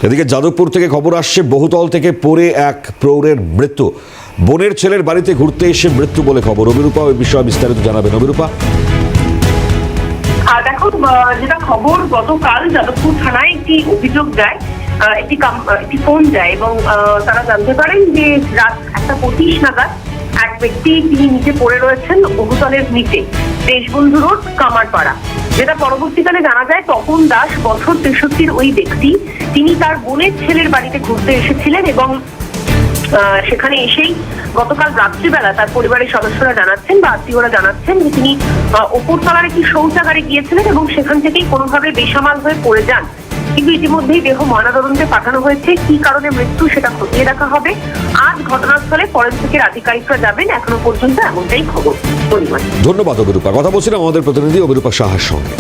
এদিকে যাদবপুর থেকে খবর আসছে, বহুতল থেকে পড়ে এক প্রৌঢ়ের মৃত্যু। বোনের ছেলের বাড়িতে ঘুরতে এসে মৃত্যু বলে খবর। অভিরূপা ওই বিষয়ে বিস্তারিত জানাবেন। অভিরূপা, দেখো, যেটা খবর, গতকাল যাদবপুর থানায় একটি অভিযোগ যায়, একটি ফোন যায় এবং তারা জানতে পারেন যে রাত 1:25 নাগাদ এক ব্যক্তি, তিনি নিচে পড়ে রয়েছেন বহুতলের নিচে, দেশবন্ধু রোড, কামারপাড়া। যেটা পরবর্তীকালে জানা যায়, তপন দাস বছর 63 ওই ব্যক্তি, তিনি তার বোনের ছেলের বাড়িতে ঘুরতে এসেছিলেন এবং সেখানে এসেই গতকাল রাত্রিবেলা তার পরিবারের সদস্যরা জানাচ্ছেন বা আত্মীয়রা জানাচ্ছেন যে তিনি ওপরতলার একটি শৌচাগারে গিয়েছিলেন এবং সেখান থেকেই কোনোভাবে বেসামাল হয়ে পড়ে যান। কিন্তু ইতিমধ্যেই দেহ ময়নাতদন্তে পাঠানো হয়েছে। কি কারণে মৃত্যু সেটা খতিয়ে দেখা হবে। আজ ঘটনাস্থলে ফরেনসিকের আধিকারিকরা যাবেন। এখনো পর্যন্ত এমনটাই খবর। ধন্যবাদ অভিরূপা। কথা বলছিলাম আমাদের প্রতিনিধি অভিরূপা সাহার সঙ্গে।